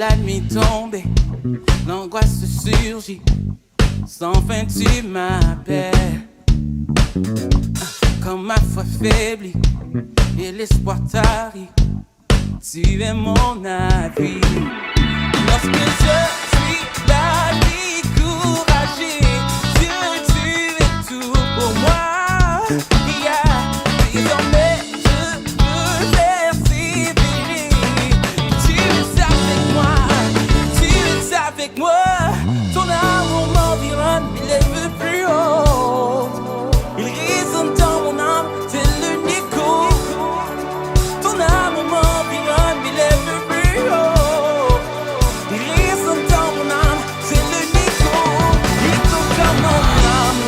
la nuit tombée, l'angoisse surgit. Sans fin tu m'appelles. Quand ma foi faiblit et l'espoir tarit, tu es mon appui. Lorsque je suis la vie couragée, Dieu, tu es tout pour moi. Désormais je peux persévérer. Tu es avec moi, tu es avec moi. Ton amour m'environne, il lève plus haut. Il résonne dans mon âme, c'est le Nico. Ton amour m'environne, il lève plus haut. Il résonne dans mon âme, c'est le Nico. Nico comme mon âme.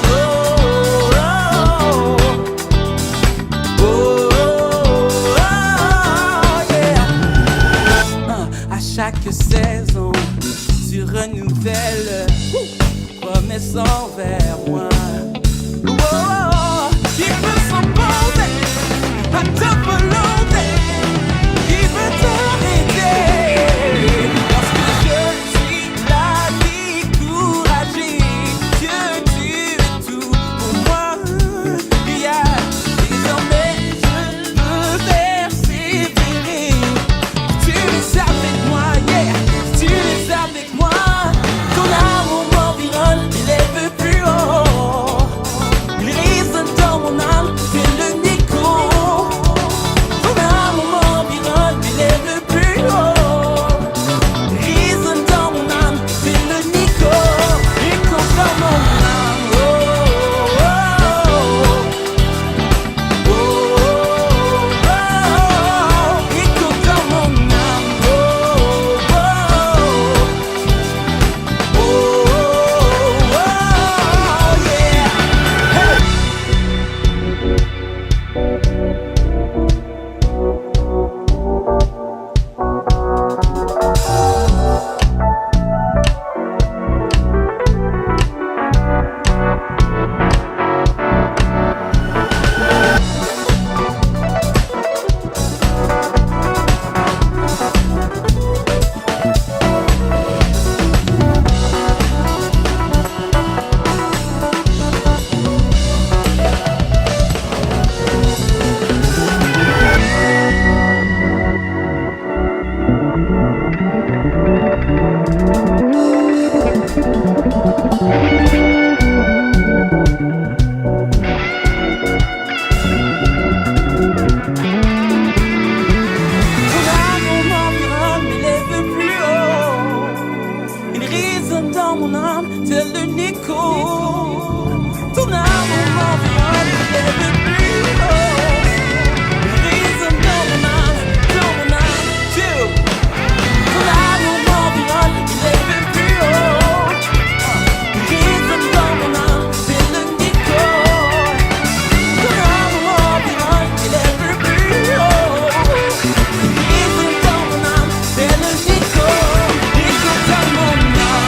Yeah. À chaque saison, tu renouvelles promesse envers moi. Il veut s'opposer à ta volonté. Il veut t'arrêter. Lorsque je suis la vie couragée, Dieu, tu es tout pour moi. Désormais je veux persévérer. Tu es avec moi, yeah. Tu es avec moi. Ton amour m'environne, il lève plus haut. Il résonne dans mon âme, c'est le Nico. Ton amour m'environne, il lève plus haut. Il résonne dans mon âme, c'est le Nico. Nico dans mon âme. Nico dans mon âme. Ton amour m'environne, il lève plus haut. Il résonne dans mon âme, c'est le Nico. Ton amour m'environne, il lève plus haut. Il résonne dans mon âme, Dieu. Ton amour m'environne, il lève plus haut. Il résonne dans mon âme, c'est le Nico. Ton amour m'environne, il lève plus haut. Il résonne dans mon âme, c'est le Nico. Nico dans mon âme.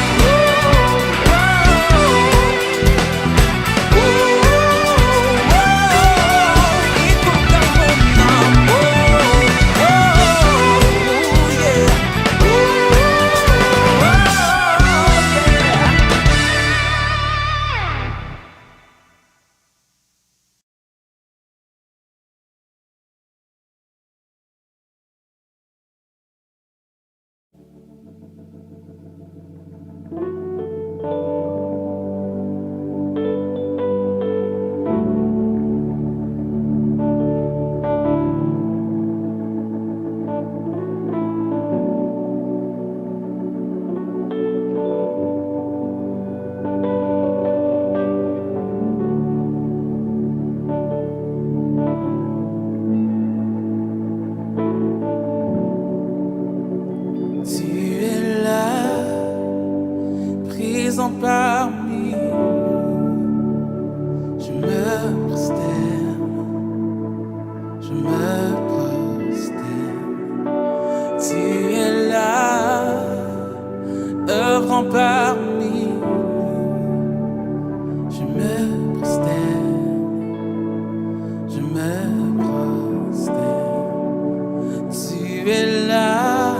Parmi nous, je me prosterne, tu es là, œuvrant parmi nous, je me prosterne, tu es là,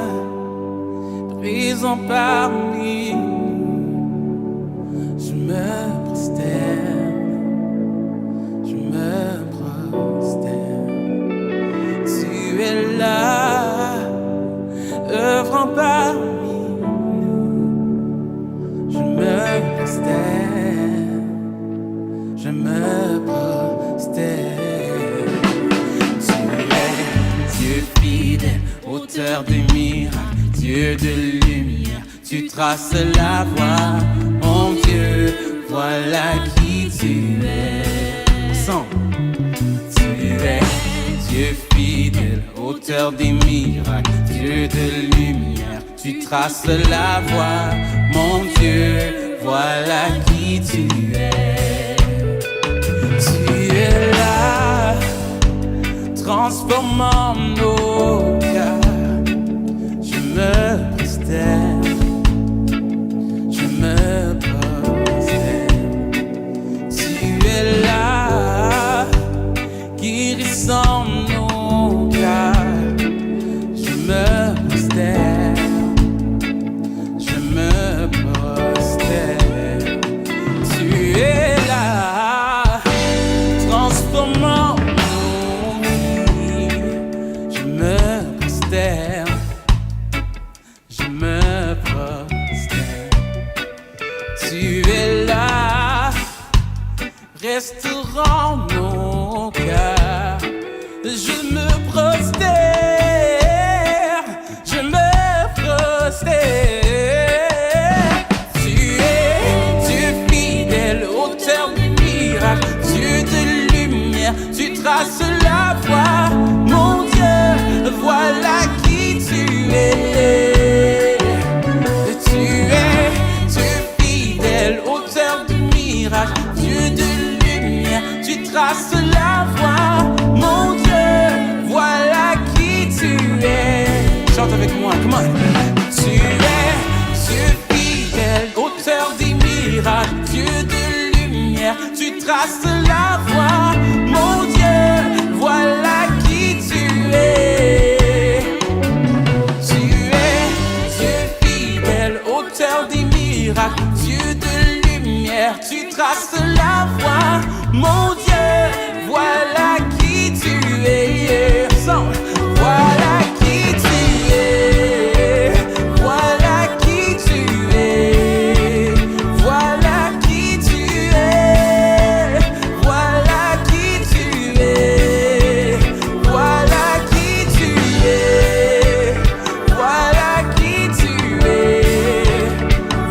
présent parmi nous. Je me prosterne, je me prosterne. Tu es là, œuvrant parmi nous. Je me prosterne, je me prosterne. Dieu fidèle, auteur des miracles, Dieu de lumière, tu traces la voie. Mon Dieu, voilà qui tu es. Ensemble. Tu es Dieu fidèle, auteur des miracles, Dieu de lumière, tu traces la voie. Mon Dieu, voilà qui tu es. Tu es là, transformant nos cœurs. Je me prosterne, je me prosterne. Tu es là, guérissant nos cœurs. Je me prosterne, je me prosterne. Tu es là, transformant je me prosterne. Tu es là, restaurant nos cœurs. Je me prosterne, je me prosterne. Tu es Dieu fidèle, auteur des miracles, Dieu de lumière, tu traces la voie. Mon Dieu, voilà qui tu es. Tu es Dieu fidèle, auteur de miracles, Dieu de lumière, tu traces la voie. Mon Dieu, voilà qui tu es. Chante avec moi, come on. Tu es Dieu fidèle, auteur des miracles, Dieu de lumière, tu traces la voie. Mon Dieu, voilà qui tu es. Tu es Dieu fidèle, auteur des miracles, Dieu de lumière, tu traces la voie. Mon Dieu, voilà qui tu es. Voilà qui tu es. Voilà qui tu es. Voilà qui tu es. Voilà qui tu es. Voilà qui tu es. Voilà qui tu es.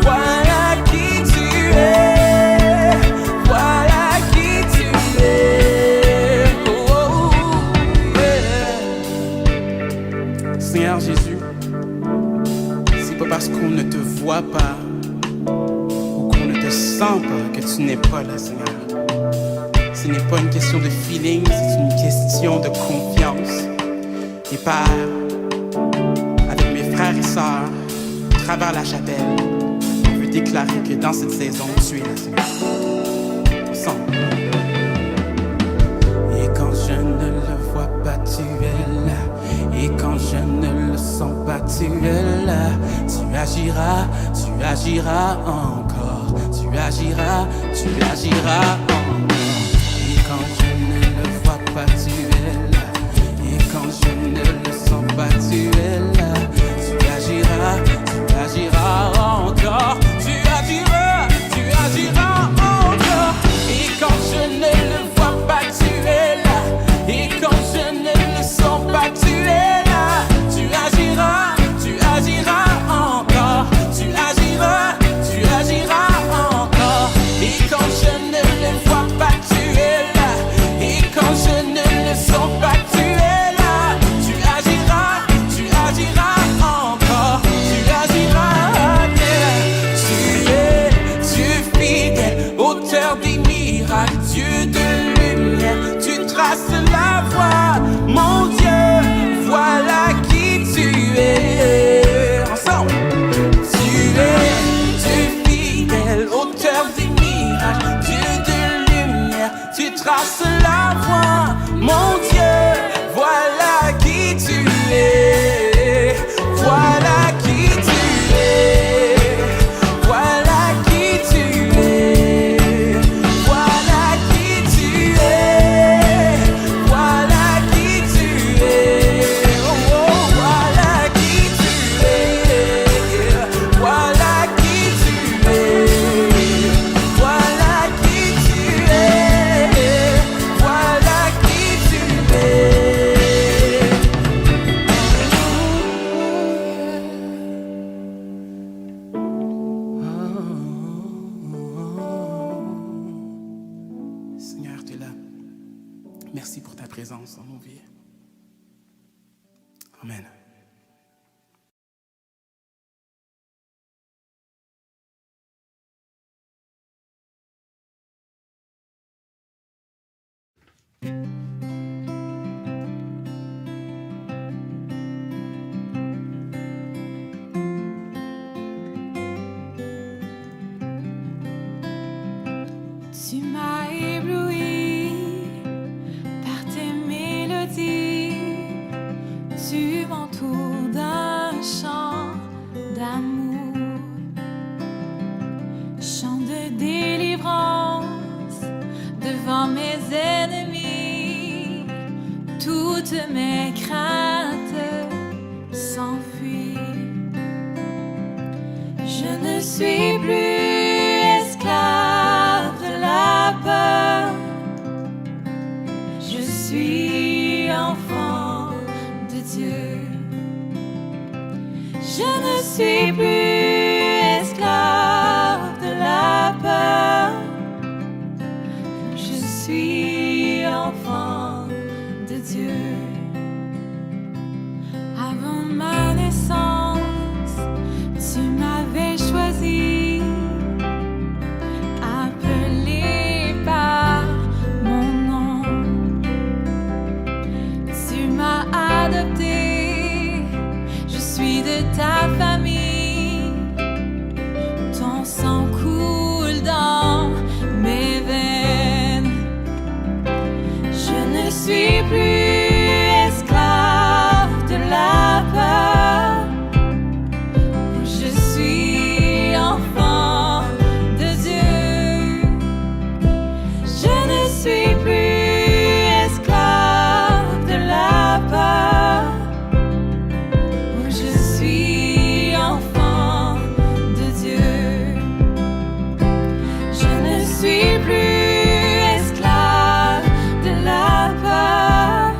Voilà qui tu es. Voilà qui tu es. Oh, yeah. Seigneur Jésus, c'est pas parce qu'on ne te voit pas ou qu'on ne te sent pas que tu n'es pas là, Seigneur. Ce n'est pas une question de feeling, c'est une question de confiance. Et Père, avec mes frères et sœurs, à travers la chapelle, on veut déclarer que dans cette saison, tu es là, Seigneur. Ensemble. Et quand je ne le vois pas, tu es là. Et quand je ne le sens pas, tu es là. Tu agiras encore. Tu agiras encore. Et quand je ne le vois pas, tu es là. Et quand je ne le sens pas, tu es là. Tu agiras encore. Tu agiras encore. Et quand je ne le vois pas, tu es là. Et quand je ne le sens pas, tu es là. Tu agiras encore. Tu agiras encore. Et quand je ne le vois pas, tu es là. Et quand je ne le sens pas, tu es là. Tu agiras encore. Tu agiras, yeah. Tu es Dieu fidèle, auteur des miracles, Dieu de lumière, tu traces la voie. Mon Dieu, voilà qui tu es. Ensemble. Tu es Dieu fidèle, auteur des miracles, Dieu de lumière, tu traces la voie. Mon Dieu, voilà qui tu es. Voilà qui tu es. tu es là. Merci pour ta présence dans nos vies. Amen. Tu m'as ébloui par tes mélodies, tu m'entoures d'un chant d'amour, chant de délivrance devant mes ennemis, toutes mes craintes s'enfuient. Je ne suis plus esclave de la peur, je suis enfant de Dieu. Je ne suis plus esclave de la peur, je suis enfant de Dieu. Avant ma naissance, tu m'avais choisi, appelé par mon nom. Tu m'as adopté, je suis de ta famille. Ton sang coule dans mes veines. Je ne suis plus esclave de la peur, je suis enfant de Dieu. Je ne suis plus esclave de la peur, je suis enfant de Dieu. Je ne suis plus esclave de la peur,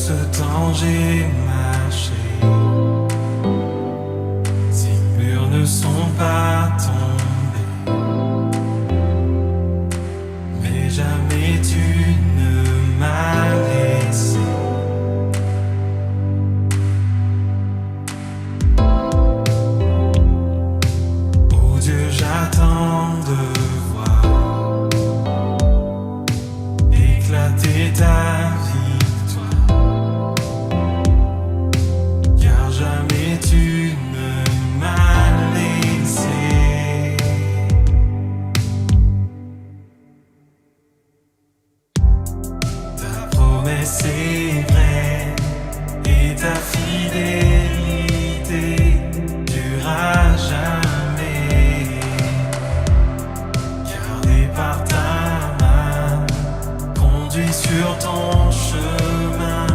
ce temps j'ai marché. Ces murs ne sont pas tombés, mais jamais tu ne m'as laissé. Oh Dieu, j'attends de voir éclater ta victoire, car jamais tu ne m'as laissé. Ta promesse est vraie et ta fidélité durera jamais. Gardé par ta main, conduit sur ton chemin,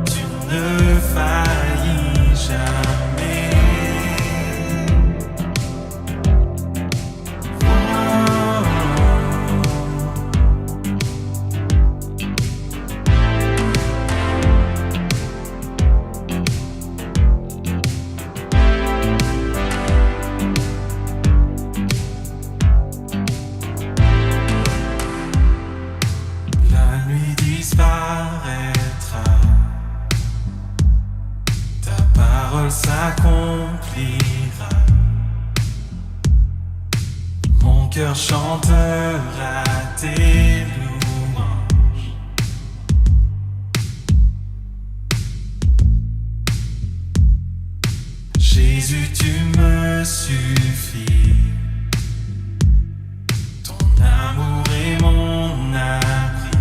tu ne faillis jamais. La nuit disparaîtra, ta parole s'accomplira. Mon cœur chantera tes louanges. Jésus, tu me suffis. Ton amour est mon abri.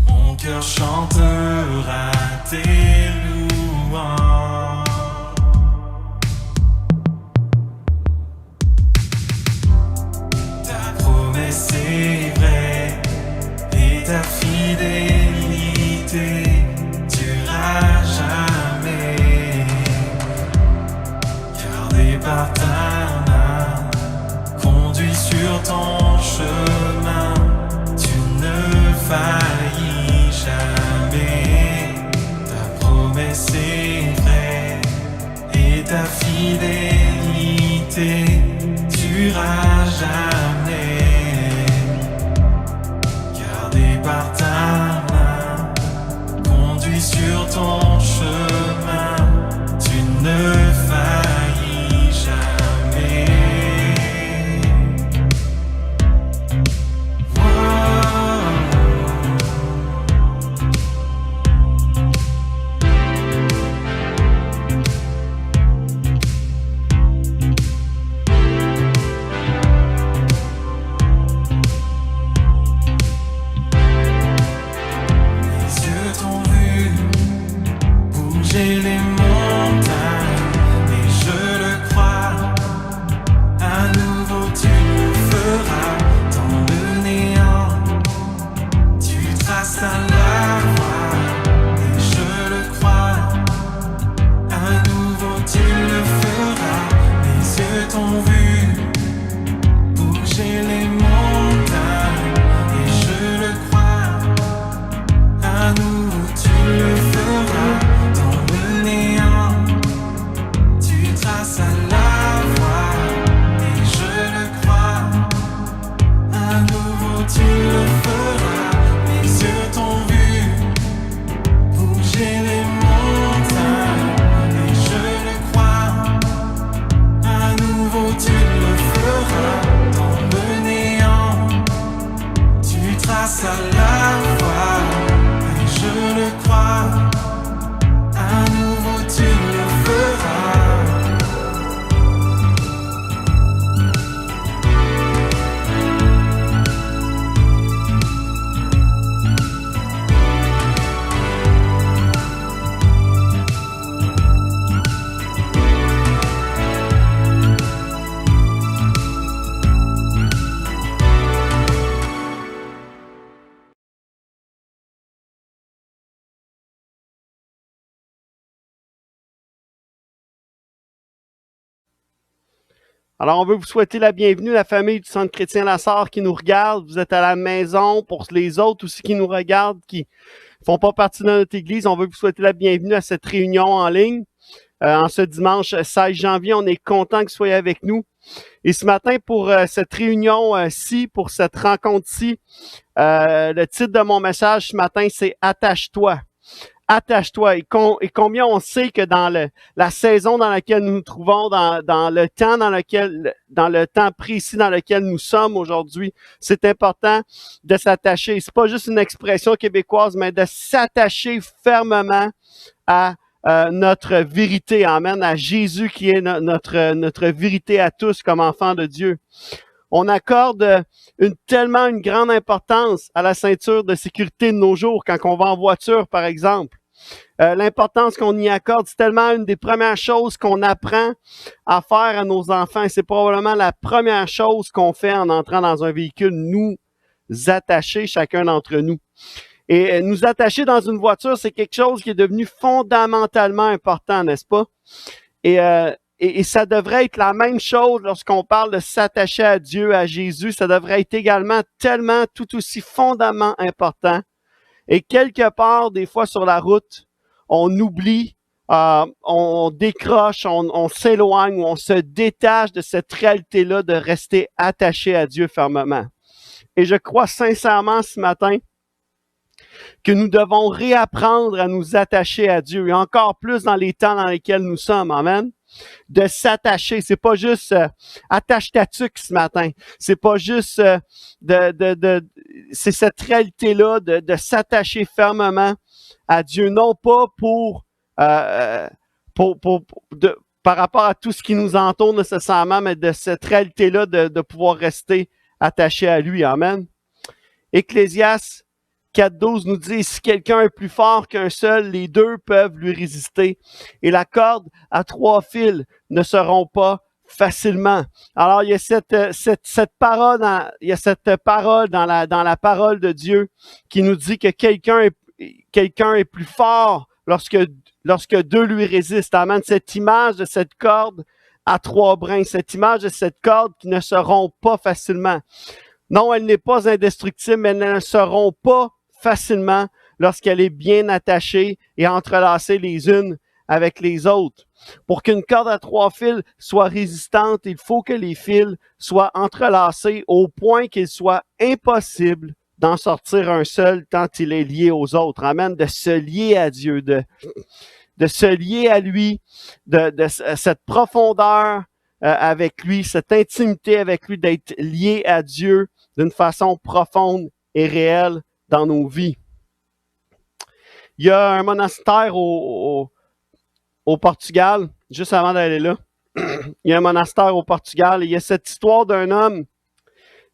Mon cœur chantera tes louanges. Ta promesse est vraie et ta fidélité durera jamais. Gardé par ta main, conduit sur ton chemin, tu ne faillis jamais. Ta promesse est vraie et ta fidélité durera jamais. Gardé par ta main, conduit sur ton chemin, tu ne faillis jamais. Mes yeux t'ont vu bouger les montagnes, et je le crois, à nouveau tu le feras. Dans le néant, tu traces la voie, et je le crois, à nouveau tu le feras. Mes yeux t'ont vu bouger les montagnes, et je le crois, à nouveau tu le feras. Dans le néant, tu traces la voie, et je le crois, à nouveau tu le feras. Mes yeux t'ont vu Alors, on veut vous souhaiter la bienvenue, la famille du Centre chrétien La Sarre qui nous regarde. Vous êtes à la maison. Pour les autres aussi qui nous regardent, qui font pas partie de notre église, on veut vous souhaiter la bienvenue à cette réunion en ligne. En ce dimanche 16 janvier, on est content que vous soyez avec nous. Et ce matin, pour cette réunion-ci, pour cette rencontre-ci, le titre de mon message ce matin, c'est « Attache-toi ». Attache-toi. Et combien on sait que dans la saison dans laquelle nous nous trouvons, dans le temps dans le temps précis dans lequel nous sommes aujourd'hui, c'est important de s'attacher. C'est pas juste une expression québécoise, mais de s'attacher fermement à notre vérité. Amen. À Jésus qui est notre vérité à tous comme enfants de Dieu. On accorde tellement une grande importance à la ceinture de sécurité de nos jours quand on va en voiture, par exemple. L'importance qu'on y accorde, c'est tellement une des premières choses qu'on apprend à faire à nos enfants. Et c'est probablement la première chose qu'on fait en entrant dans un véhicule, nous attacher, chacun d'entre nous. Et nous attacher dans une voiture, c'est quelque chose qui est devenu fondamentalement important, n'est-ce pas? Et ça devrait être la même chose lorsqu'on parle de s'attacher à Dieu, à Jésus. Ça devrait être également tellement tout aussi fondamentalement important. Et quelque part, des fois sur la route, on oublie, on décroche, on s'éloigne ou on se détache de cette réalité-là de rester attaché à Dieu fermement. Et je crois sincèrement ce matin que nous devons réapprendre à nous attacher à Dieu, et encore plus dans les temps dans lesquels nous sommes. Amen. De s'attacher, c'est pas juste attache ta tuque ce matin. C'est pas juste c'est cette réalité-là de s'attacher fermement à Dieu, non pas par rapport à tout ce qui nous entoure nécessairement, mais de cette réalité-là de pouvoir rester attaché à lui. Amen. Ecclésiaste 4.12 nous dit, si quelqu'un est plus fort qu'un seul, les deux peuvent lui résister. Et la corde à 3 fils ne se rompt pas facilement. Alors, il y a cette parole dans la parole de Dieu qui nous dit que quelqu'un est plus fort lorsque deux lui résistent. Amen. Cette image de cette corde à 3 brins, cette image de cette corde qui ne se rompt pas facilement. Non, elle n'est pas indestructible, mais elle ne se rompt pas facilement lorsqu'elle est bien attachée et entrelacée les unes avec les autres. Pour qu'une corde à 3 fils soit résistante, il faut que les fils soient entrelacés au point qu'il soit impossible d'en sortir un seul tant il est lié aux autres. Amen. De se lier à Dieu, de se lier à lui, de cette profondeur avec lui, cette intimité avec lui, d'être lié à Dieu d'une façon profonde et réelle dans nos vies. Il y a un monastère au Portugal, juste avant d'aller là. Il y a un monastère au Portugal et il y a cette histoire d'un homme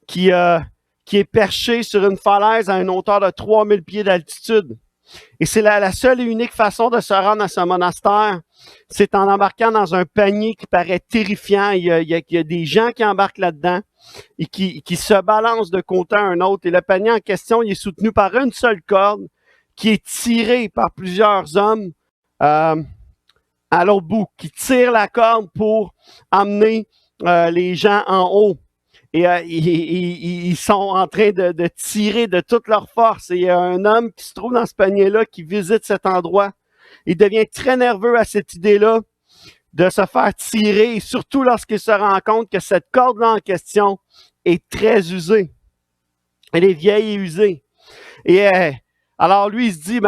qui est perché sur une falaise à une hauteur de 3000 pieds d'altitude. Et c'est la seule et unique façon de se rendre à ce monastère, c'est en embarquant dans un panier qui paraît terrifiant. Il y a des gens qui embarquent là-dedans et qui se balancent de côté à un autre. Et le panier en question, il est soutenu par une seule corde qui est tirée par plusieurs hommes à l'autre bout, qui tirent la corde pour emmener les gens en haut. Et ils sont en train de tirer de toute leur force. Et il y a un homme qui se trouve dans ce panier-là, qui visite cet endroit. Il devient très nerveux à cette idée-là de se faire tirer, et surtout lorsqu'il se rend compte que cette corde-là en question est très usée. Elle est vieille et usée. Et alors lui, il se dit,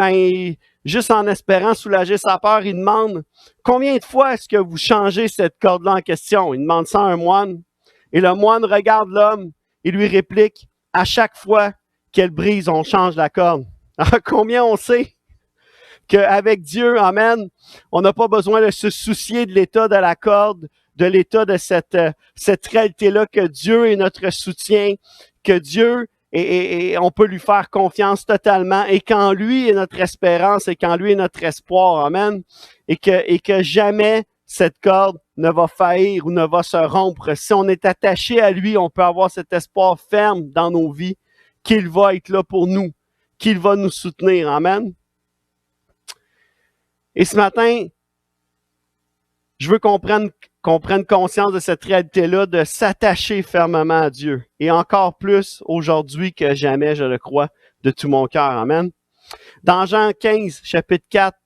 juste en espérant soulager sa peur, il demande, combien de fois est-ce que vous changez cette corde-là en question? Il demande ça à un moine. Et le moine regarde l'homme et lui réplique, à chaque fois qu'elle brise, on change la corde. Alors, combien on sait qu'avec Dieu, amen, on n'a pas besoin de se soucier de l'état de la corde, de l'état de cette réalité-là, que Dieu est notre soutien, que Dieu et on peut lui faire confiance totalement, et qu'en lui est notre espérance, et qu'en lui est notre espoir, amen, et que jamais cette corde ne va faillir ou ne va se rompre. Si on est attaché à lui, on peut avoir cet espoir ferme dans nos vies qu'il va être là pour nous, qu'il va nous soutenir. Amen. Et ce matin, je veux qu'on prenne qu'on prenne conscience de cette réalité-là, de s'attacher fermement à Dieu. Et encore plus aujourd'hui que jamais, je le crois, de tout mon cœur. Amen. Dans Jean 15, chapitre 4,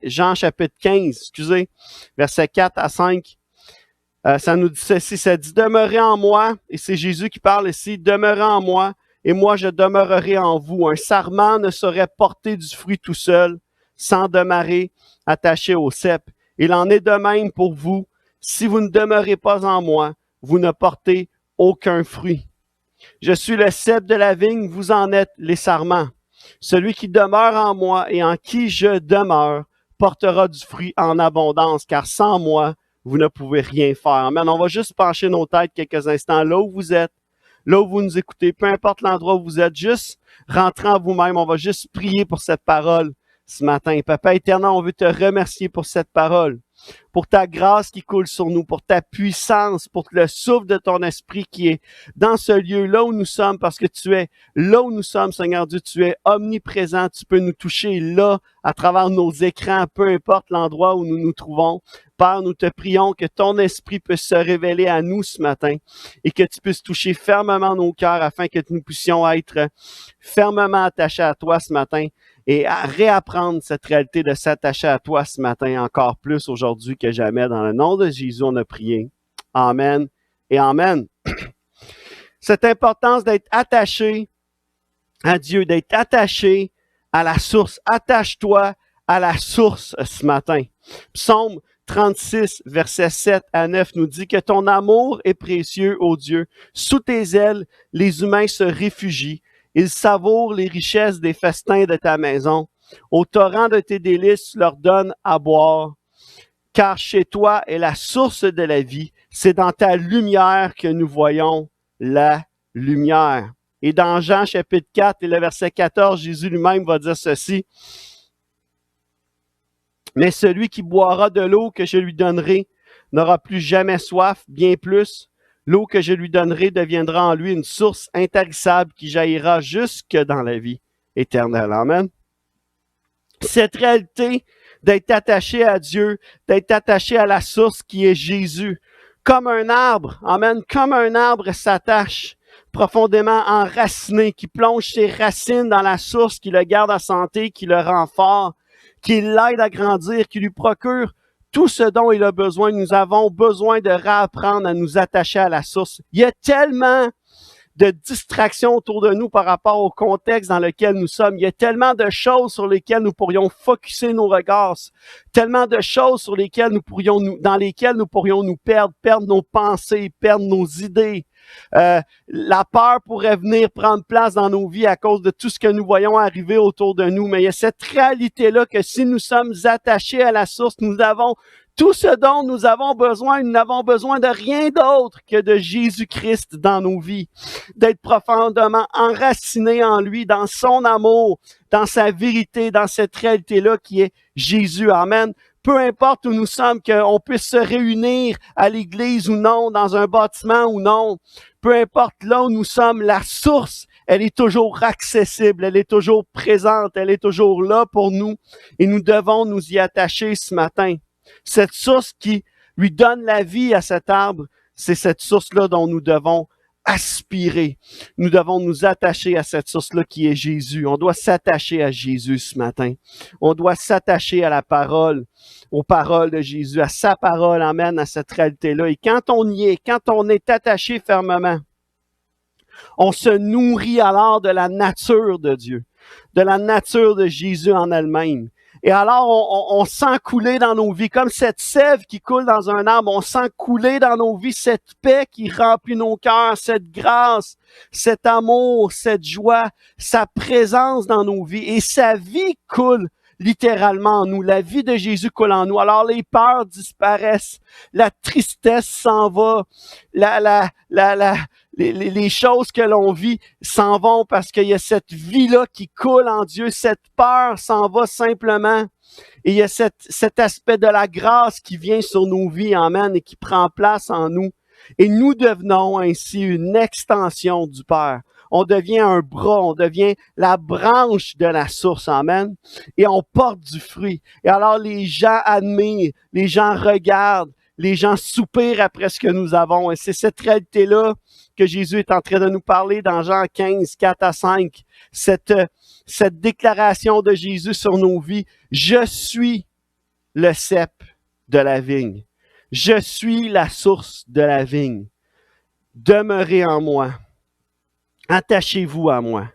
Jean chapitre 15, versets 4 à 5, ça nous dit ceci, ça dit « Demeurez en moi », et c'est Jésus qui parle ici, « Demeurez en moi, et moi je demeurerai en vous. Un sarment ne saurait porter du fruit tout seul, sans demeurer attaché au cep. Il en est de même pour vous. Si vous ne demeurez pas en moi, vous ne portez aucun fruit. Je suis le cep de la vigne, vous en êtes les sarments. Celui qui demeure en moi et en qui je demeure portera du fruit en abondance, car sans moi, vous ne pouvez rien faire. Amen. On va juste pencher nos têtes quelques instants là où vous êtes, là où vous nous écoutez, peu importe l'endroit où vous êtes, juste rentrez en vous-même. On va juste prier pour cette parole ce matin. Papa éternel, on veut te remercier pour cette parole, pour ta grâce qui coule sur nous, pour ta puissance, pour le souffle de ton esprit qui est dans ce lieu, là où nous sommes, parce que tu es là où nous sommes, Seigneur Dieu, tu es omniprésent, tu peux nous toucher là, à travers nos écrans, peu importe l'endroit où nous nous trouvons. Père, nous te prions que ton esprit puisse se révéler à nous ce matin et que tu puisses toucher fermement nos cœurs afin que nous puissions être fermement attachés à toi ce matin et à réapprendre cette réalité de s'attacher à toi ce matin encore plus aujourd'hui que jamais. Dans le nom de Jésus, on a prié. Amen et amen. Cette importance d'être attaché à Dieu, d'être attaché à la source. Attache-toi à la source ce matin. Psaume 36, versets 7 à 9 nous dit que ton amour est précieux, ô Dieu. Sous tes ailes, les humains se réfugient. Ils savourent les richesses des festins de ta maison. Au torrent de tes délices, tu leur donnes à boire. Car chez toi est la source de la vie. C'est dans ta lumière que nous voyons la lumière. Et dans Jean chapitre 4 et le verset 14, Jésus lui-même va dire ceci. Mais celui qui boira de l'eau que je lui donnerai n'aura plus jamais soif, bien plus. L'eau que je lui donnerai deviendra en lui une source intarissable qui jaillira jusque dans la vie éternelle. Amen. Cette réalité d'être attaché à Dieu, d'être attaché à la source qui est Jésus, comme un arbre, amen, comme un arbre s'attache profondément enraciné, qui plonge ses racines dans la source, qui le garde en santé, qui le rend fort, qui l'aide à grandir, qui lui procure tout ce dont il a besoin. Nous avons besoin de réapprendre à nous attacher à la source. Il y a tellement de distractions autour de nous par rapport au contexte dans lequel nous sommes. Il y a tellement de choses sur lesquelles nous pourrions focusser nos regards, tellement de choses sur lesquelles dans lesquelles nous pourrions nous perdre nos pensées, perdre nos idées. La peur pourrait venir prendre place dans nos vies à cause de tout ce que nous voyons arriver autour de nous. Mais il y a cette réalité-là que si nous sommes attachés à la source, nous avons tout ce dont nous avons besoin. Nous n'avons besoin de rien d'autre que de Jésus-Christ dans nos vies. D'être profondément enracinés en lui, dans son amour, dans sa vérité, dans cette réalité-là qui est Jésus. Amen. Peu importe où nous sommes, qu'on puisse se réunir à l'église ou non, dans un bâtiment ou non, peu importe là où nous sommes, la source, elle est toujours accessible, elle est toujours présente, elle est toujours là pour nous et nous devons nous y attacher ce matin. Cette source qui lui donne la vie à cet arbre, c'est cette source-là dont nous devons aspirer. Nous devons nous attacher à cette source-là qui est Jésus. On doit s'attacher à Jésus ce matin. On doit s'attacher à la parole, aux paroles de Jésus, à sa parole, amen, à cette réalité-là. Et quand on y est, quand on est attaché fermement, on se nourrit alors de la nature de Dieu, de la nature de Jésus en elle-même. Et alors, on sent couler dans nos vies, comme cette sève qui coule dans un arbre, on sent couler dans nos vies cette paix qui remplit nos cœurs, cette grâce, cet amour, cette joie, sa présence dans nos vies. Et sa vie coule littéralement en nous. La vie de Jésus coule en nous. Alors, les peurs disparaissent, la tristesse s'en va, les choses que l'on vit s'en vont parce qu'il y a cette vie-là qui coule en Dieu. Cette peur s'en va simplement. Et il y a cet aspect de la grâce qui vient sur nos vies, amen, et qui prend place en nous. Et nous devenons ainsi une extension du Père. On devient un bras, on devient la branche de la source, amen. Et on porte du fruit. Et alors les gens admirent, les gens regardent, les gens soupirent après ce que nous avons. Et c'est cette réalité-là que Jésus est en train de nous parler dans Jean 15, 4 à 5. Cette déclaration de Jésus sur nos vies. Je suis le cep de la vigne. Je suis la source de la vigne. Demeurez en moi. Attachez-vous à moi.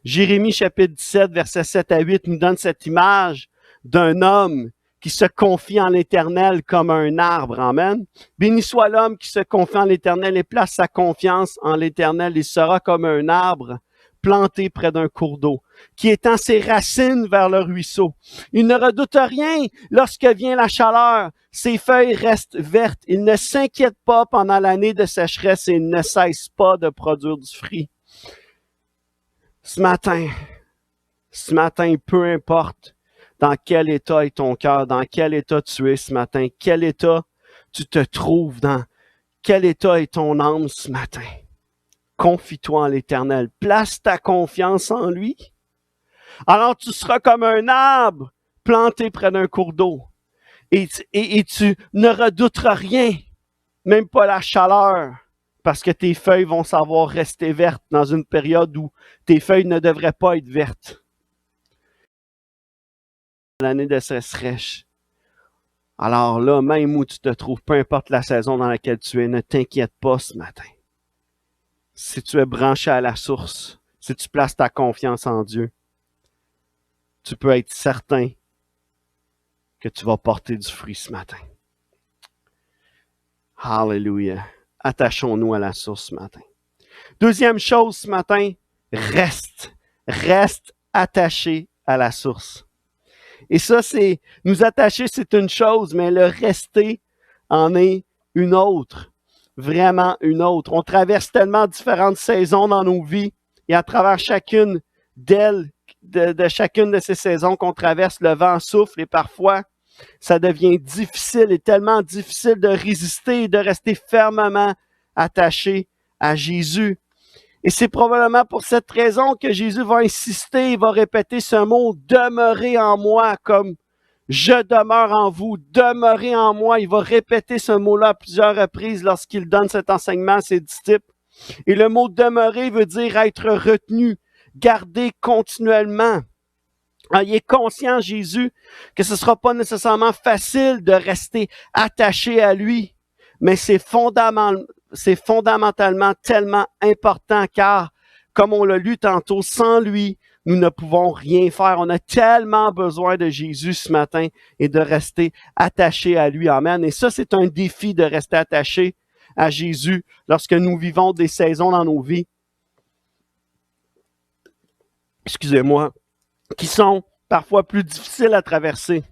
Jérémie chapitre 17, versets 7 à 8 nous donne cette image d'un homme qui se confie en l'Éternel comme un arbre. Amen. Béni soit l'homme qui se confie en l'Éternel et place sa confiance en l'Éternel. Il sera comme un arbre planté près d'un cours d'eau, qui étend ses racines vers le ruisseau. Il ne redoute rien lorsque vient la chaleur. Ses feuilles restent vertes. Il ne s'inquiète pas pendant l'année de sécheresse et il ne cesse pas de produire du fruit. Ce matin, peu importe dans quel état est ton cœur, dans quel état tu es ce matin, quel état tu te trouves dans, quel état est ton âme ce matin. Confie-toi en l'Éternel. Place ta confiance en lui. Alors tu seras comme un arbre planté près d'un cours d'eau. Et tu ne redouteras rien, même pas la chaleur, parce que tes feuilles vont savoir rester vertes dans une période où tes feuilles ne devraient pas être vertes. L'année de sécheresse. Alors là, même où tu te trouves, peu importe la saison dans laquelle tu es, ne t'inquiète pas ce matin. Si tu es branché à la source, si tu places ta confiance en Dieu, tu peux être certain que tu vas porter du fruit ce matin. Hallelujah. Attachons-nous à la source ce matin. Deuxième chose ce matin, reste. Reste attaché à la source. Et ça, c'est, nous attacher, c'est une chose, mais le rester en est une autre. Vraiment une autre. On traverse tellement différentes saisons dans nos vies et à travers chacune d'elles, de chacune de ces saisons qu'on traverse, le vent souffle et parfois, ça devient difficile et tellement difficile de résister et de rester fermement attaché à Jésus. Et c'est probablement pour cette raison que Jésus va insister, il va répéter ce mot « demeurez en moi » comme « je demeure en vous, demeurez en moi ». Il va répéter ce mot-là à plusieurs reprises lorsqu'il donne cet enseignement à ses disciples. Et le mot « demeurer » veut dire être retenu, garder continuellement. Alors, il est conscient, Jésus, que ce ne sera pas nécessairement facile de rester attaché à lui, mais c'est fondamentalement tellement important car, comme on l'a lu tantôt, sans lui, nous ne pouvons rien faire. On a tellement besoin de Jésus ce matin et de rester attaché à lui. Amen. Et ça, c'est un défi de rester attaché à Jésus lorsque nous vivons des saisons dans nos vies. Excusez-moi. Qui sont parfois plus difficiles à traverser.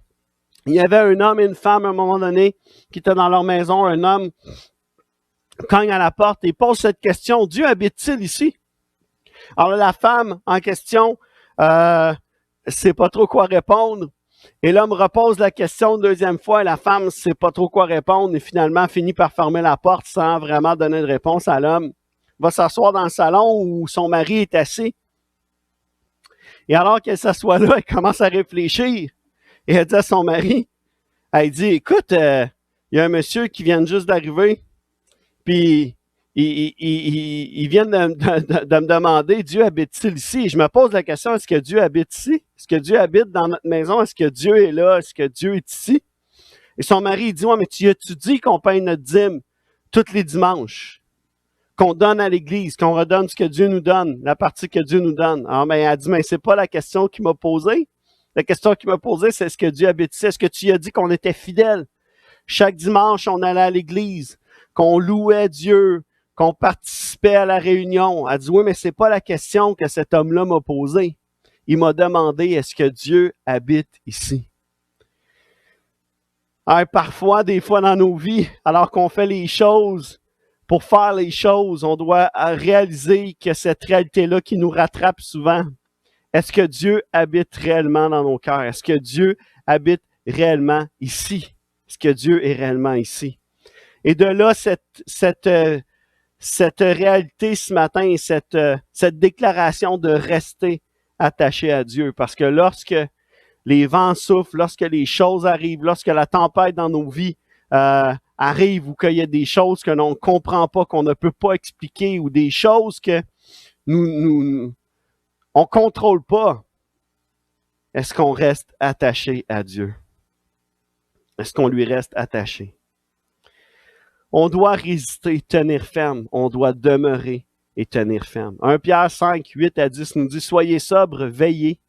Il y avait un homme et une femme à un moment donné qui étaient dans leur maison. Un homme cogne à la porte et pose cette question, Dieu habite-t-il ici? Alors la femme en question sait pas trop quoi répondre. Et l'homme repose la question une deuxième fois et la femme sait pas trop quoi répondre et finalement finit par fermer la porte sans vraiment donner de réponse à l'homme. Il va s'asseoir dans le salon où son mari est assis. Et alors qu'elle s'assoit là, elle commence à réfléchir. Et elle dit à son mari, elle dit, écoute, il y a un monsieur qui vient juste d'arriver, puis il vient de me demander, Dieu habite-t-il ici? Et je me pose la question, est-ce que Dieu habite ici? Est-ce que Dieu habite dans notre maison? Est-ce que Dieu est là? Est-ce que Dieu est ici? Et son mari, il dit, ouais, mais tu dis qu'on paye notre dîme tous les dimanches? Qu'on donne à l'Église, qu'on redonne ce que Dieu nous donne, la partie que Dieu nous donne. Alors, ben, elle dit, mais c'est pas la question qu'il m'a posée. La question qu'il m'a posée, c'est est-ce que Dieu habite ici? Est-ce que tu as dit qu'on était fidèles? Chaque dimanche, on allait à l'Église, qu'on louait Dieu, qu'on participait à la réunion. Elle dit, oui, mais c'est pas la question que cet homme-là m'a posée. Il m'a demandé, est-ce que Dieu habite ici? Alors, parfois, des fois dans nos vies, alors qu'on fait les choses, pour faire les choses, on doit réaliser que cette réalité-là qui nous rattrape souvent, est-ce que Dieu habite réellement dans nos cœurs? Est-ce que Dieu habite réellement ici? Est-ce que Dieu est réellement ici? Et de là, cette réalité ce matin et cette déclaration de rester attaché à Dieu. Parce que lorsque les vents soufflent, lorsque les choses arrivent, lorsque la tempête dans nos vies arrive ou qu'il y a des choses que l'on ne comprend pas, qu'on ne peut pas expliquer ou des choses que on contrôle pas, est-ce qu'on reste attaché à Dieu? Est-ce qu'on lui reste attaché? On doit résister, tenir ferme. On doit demeurer et tenir ferme. 1 Pierre 5, 8 à 10 nous dit « Soyez sobres, veillez.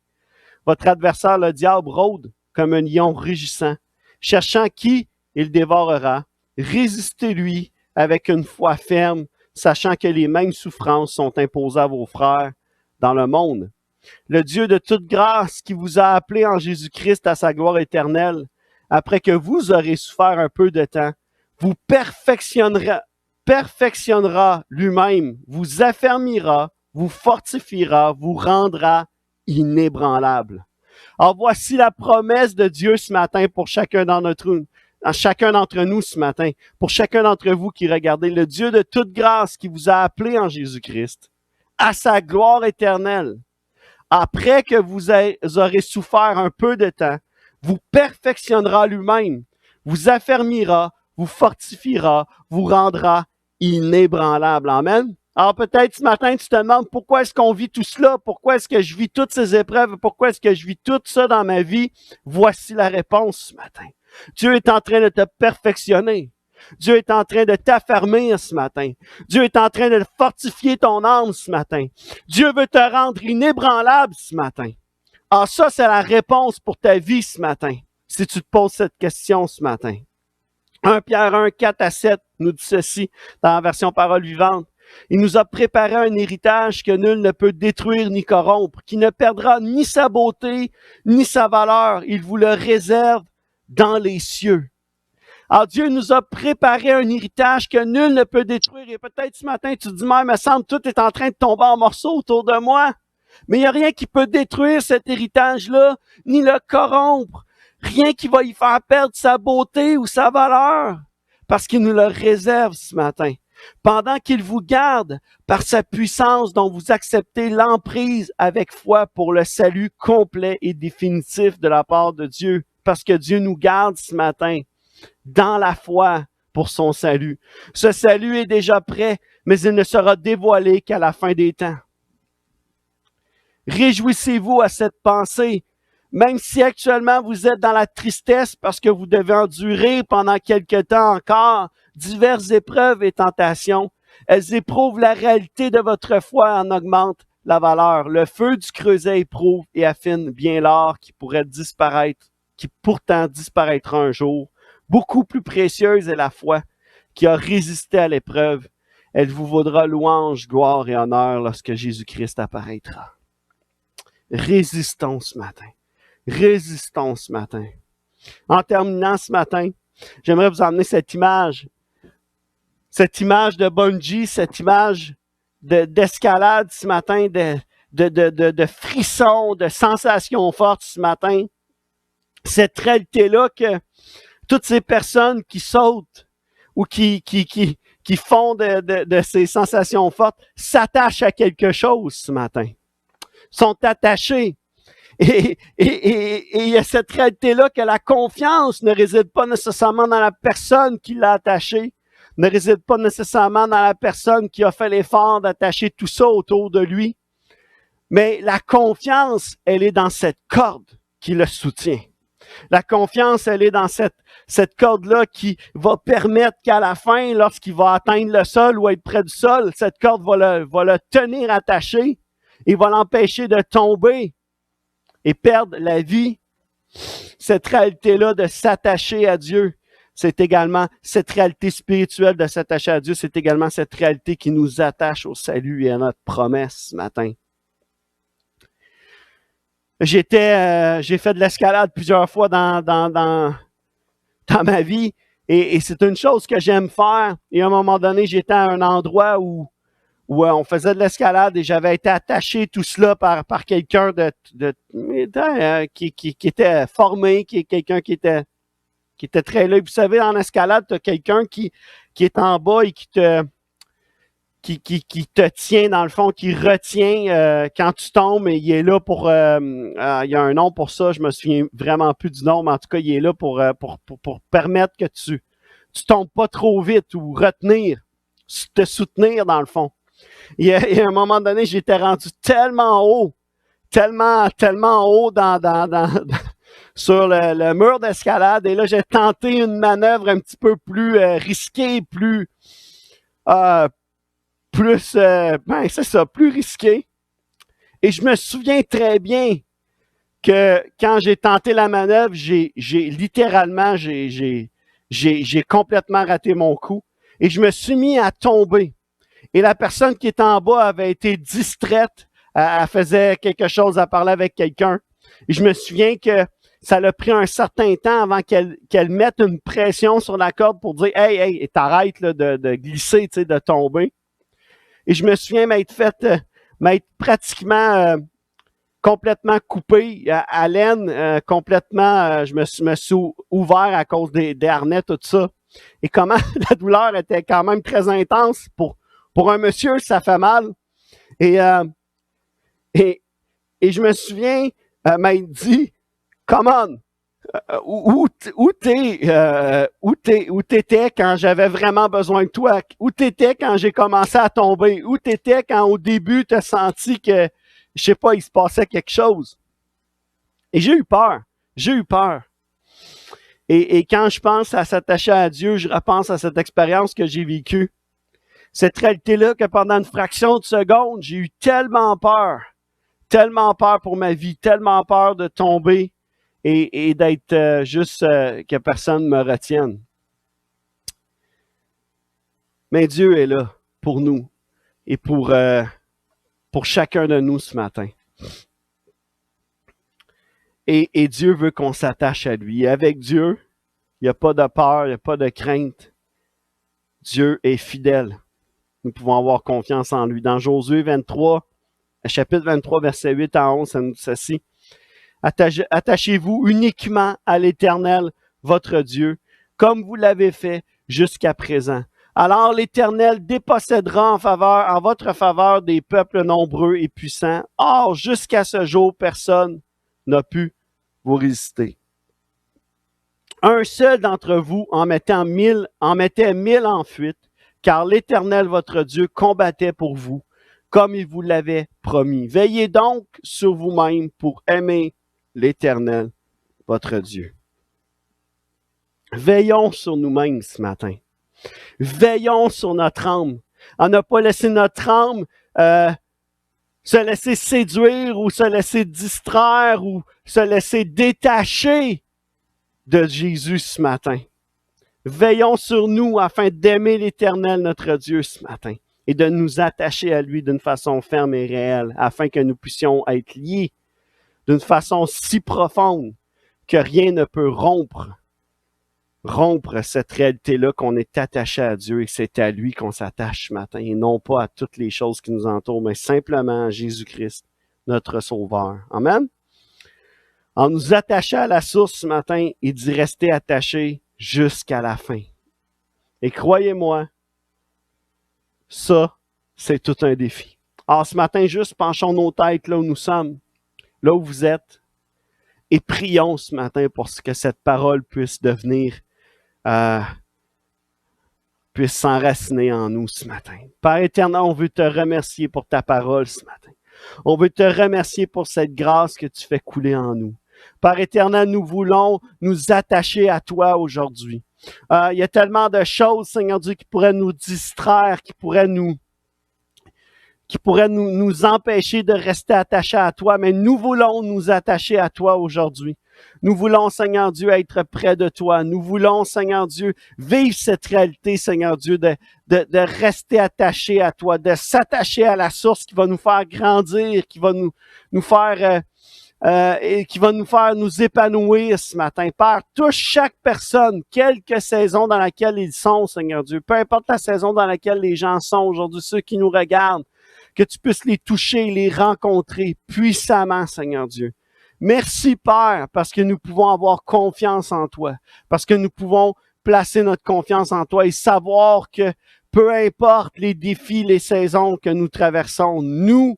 Votre adversaire, le diable, rôde comme un lion rugissant, cherchant qui il dévorera. Résistez-lui avec une foi ferme, sachant que les mêmes souffrances sont imposées à vos frères dans le monde. Le Dieu de toute grâce qui vous a appelé en Jésus-Christ à sa gloire éternelle, après que vous aurez souffert un peu de temps, vous perfectionnera lui-même, vous affermira, vous fortifiera, vous rendra inébranlable. » Alors voici la promesse de Dieu ce matin pour chacun d'entre nous ce matin, pour chacun d'entre vous qui regardez, le Dieu de toute grâce qui vous a appelé en Jésus-Christ, à sa gloire éternelle, après que vous aurez souffert un peu de temps, vous perfectionnera lui-même, vous affermira, vous fortifiera, vous rendra inébranlable. Amen. Alors peut-être ce matin, tu te demandes pourquoi est-ce qu'on vit tout cela? Pourquoi est-ce que je vis toutes ces épreuves? Pourquoi est-ce que je vis tout ça dans ma vie? Voici la réponse ce matin. Dieu est en train de te perfectionner. Dieu est en train de t'affermir ce matin. Dieu est en train de fortifier ton âme ce matin. Dieu veut te rendre inébranlable ce matin. Alors ça, c'est la réponse pour ta vie ce matin, si tu te poses cette question ce matin. 1 Pierre 1, 4 à 7 nous dit ceci dans la version Parole vivante. Il nous a préparé un héritage que nul ne peut détruire ni corrompre, qui ne perdra ni sa beauté, ni sa valeur. Il vous le réserve dans les cieux. Alors Dieu nous a préparé un héritage que nul ne peut détruire. Et peut-être ce matin, tu te dis, mais il me semble tout est en train de tomber en morceaux autour de moi. Mais il n'y a rien qui peut détruire cet héritage-là, ni le corrompre. Rien qui va y faire perdre sa beauté ou sa valeur, parce qu'il nous le réserve ce matin. Pendant qu'il vous garde par sa puissance dont vous acceptez l'emprise avec foi pour le salut complet et définitif de la part de Dieu. Parce que Dieu nous garde ce matin dans la foi pour son salut. Ce salut est déjà prêt, mais il ne sera dévoilé qu'à la fin des temps. Réjouissez-vous à cette pensée, même si actuellement vous êtes dans la tristesse parce que vous devez endurer pendant quelque temps encore diverses épreuves et tentations. Elles éprouvent la réalité de votre foi et en augmentent la valeur. Le feu du creuset éprouve et affine bien l'or qui pourrait disparaître, qui pourtant disparaîtra un jour. Beaucoup plus précieuse est la foi qui a résisté à l'épreuve. Elle vous vaudra louange, gloire et honneur lorsque Jésus-Christ apparaîtra. Résistons ce matin. Résistons ce matin. En terminant ce matin, j'aimerais vous emmener cette image de bungee, cette image d'escalade ce matin, de frissons, de sensations fortes ce matin. Cette réalité-là que toutes ces personnes qui sautent ou qui font de ces sensations fortes s'attachent à quelque chose ce matin. Sont attachés. Et il y a cette réalité-là que la confiance ne réside pas nécessairement dans la personne qui l'a attaché, ne réside pas nécessairement dans la personne qui a fait l'effort d'attacher tout ça autour de lui. Mais la confiance, elle est dans cette corde qui le soutient. La confiance, elle est dans cette corde-là qui va permettre qu'à la fin, lorsqu'il va atteindre le sol ou être près du sol, cette corde va le tenir attaché et va l'empêcher de tomber et perdre la vie. Cette réalité-là de s'attacher à Dieu, c'est également cette réalité spirituelle de s'attacher à Dieu, c'est également cette réalité qui nous attache au salut et à notre promesse ce matin. J'ai fait de l'escalade plusieurs fois dans ma vie et c'est une chose que j'aime faire. Et à un moment donné, j'étais à un endroit où on faisait de l'escalade et j'avais été attaché tout cela par quelqu'un qui était formé, quelqu'un qui était très là. Vous savez, en escalade, tu as quelqu'un qui est en bas et qui te tient dans le fond, qui retient quand tu tombes, et il est là pour il y a un nom pour ça, je me souviens vraiment plus du nom, mais en tout cas, il est là pour permettre que tu tu tombes pas trop vite ou retenir, te soutenir dans le fond. Et à un moment donné, j'étais rendu tellement haut, tellement haut sur le mur d'escalade. Et là, j'ai tenté une manœuvre un petit peu plus risquée, plus risquée. Et je me souviens très bien que quand j'ai tenté la manœuvre, j'ai complètement raté mon coup. Et je me suis mis à tomber. Et la personne qui était en bas avait été distraite. Elle faisait quelque chose, elle parlait avec quelqu'un. Et je me souviens que ça l'a pris un certain temps avant qu'elle mette une pression sur la corde pour dire « Hey, t'arrêtes là, de glisser, tu sais, de tomber. » Et je me souviens m'être pratiquement complètement coupé à laine, complètement, je me suis ouvert à cause des harnais, tout ça. Et comment la douleur était quand même très intense. Pour un monsieur, ça fait mal. Et je me souviens m'être dit, come on, où t'étais quand j'avais vraiment besoin de toi? Où t'étais quand j'ai commencé à tomber? Où t'étais quand au début t'as senti que, je sais pas, il se passait quelque chose? Et j'ai eu peur. Et quand je pense à s'attacher à Dieu, je repense à cette expérience que j'ai vécue. Cette réalité-là que pendant une fraction de seconde, j'ai eu tellement peur pour ma vie, tellement peur de tomber et d'être juste que personne me retienne. Mais Dieu est là pour nous et pour chacun de nous ce matin. Et Dieu veut qu'on s'attache à lui. Et avec Dieu, il n'y a pas de peur, il n'y a pas de crainte. Dieu est fidèle. Nous pouvons avoir confiance en lui. Dans Josué 23, chapitre 23, verset 8 à 11, ça nous dit ceci. Attachez-vous uniquement à l'Éternel, votre Dieu, comme vous l'avez fait jusqu'à présent. Alors l'Éternel dépossédera en votre faveur des peuples nombreux et puissants. Or, jusqu'à ce jour, personne n'a pu vous résister. Un seul d'entre vous en mettait 1000 en fuite, car l'Éternel, votre Dieu, combattait pour vous, comme il vous l'avait promis. Veillez donc sur vous-même pour aimer l'Éternel, votre Dieu. Veillons sur nous-mêmes ce matin. Veillons sur notre âme. On n'a pas laissé notre âme se laisser séduire ou se laisser distraire ou se laisser détacher de Jésus ce matin. Veillons sur nous afin d'aimer l'Éternel, notre Dieu, ce matin et de nous attacher à lui d'une façon ferme et réelle afin que nous puissions être liés d'une façon si profonde que rien ne peut rompre cette réalité-là qu'on est attaché à Dieu et que c'est à lui qu'on s'attache ce matin et non pas à toutes les choses qui nous entourent, mais simplement à Jésus-Christ, notre Sauveur. Amen? En nous attachant à la source ce matin et d'y rester attaché jusqu'à la fin. Et croyez-moi, ça, c'est tout un défi. Alors ce matin, juste penchons nos têtes là où nous sommes, là où vous êtes, et prions ce matin pour que cette parole puisse devenir, puisse s'enraciner en nous ce matin. Père éternel, on veut te remercier pour ta parole ce matin. On veut te remercier pour cette grâce que tu fais couler en nous. Père éternel, nous voulons nous attacher à toi aujourd'hui. Il y a tellement de choses, Seigneur Dieu, qui pourraient nous distraire, qui pourraient nous empêcher de rester attachés à toi, mais nous voulons nous attacher à toi aujourd'hui. Nous voulons, Seigneur Dieu, être près de toi. Nous voulons, Seigneur Dieu, vivre cette réalité, Seigneur Dieu, de rester attachés à toi, de s'attacher à la source qui va nous faire grandir, qui va nous faire et qui va nous faire nous épanouir ce matin. Père, touche chaque personne, quelque saison dans laquelle ils sont, Seigneur Dieu. Peu importe la saison dans laquelle les gens sont aujourd'hui, ceux qui nous regardent, que tu puisses les toucher, les rencontrer puissamment, Seigneur Dieu. Merci, Père, parce que nous pouvons avoir confiance en toi, parce que nous pouvons placer notre confiance en toi et savoir que peu importe les défis, les saisons que nous traversons, nous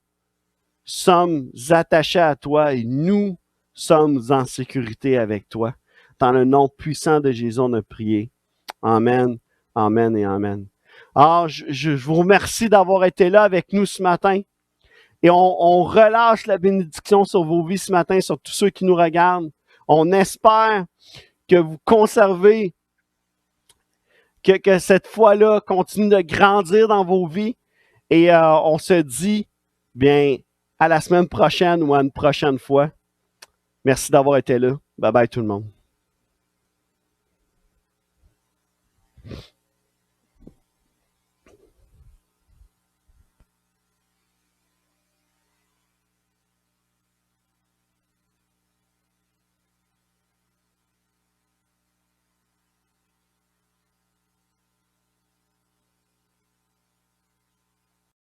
sommes attachés à toi et nous sommes en sécurité avec toi. Dans le nom puissant de Jésus, on a prié. Amen, amen et amen. Alors, je vous remercie d'avoir été là avec nous ce matin. Et on relâche la bénédiction sur vos vies ce matin, sur tous ceux qui nous regardent. On espère que vous conservez, que cette foi-là continue de grandir dans vos vies. Et on se dit, bien, à la semaine prochaine ou à une prochaine fois. Merci d'avoir été là. Bye bye tout le monde.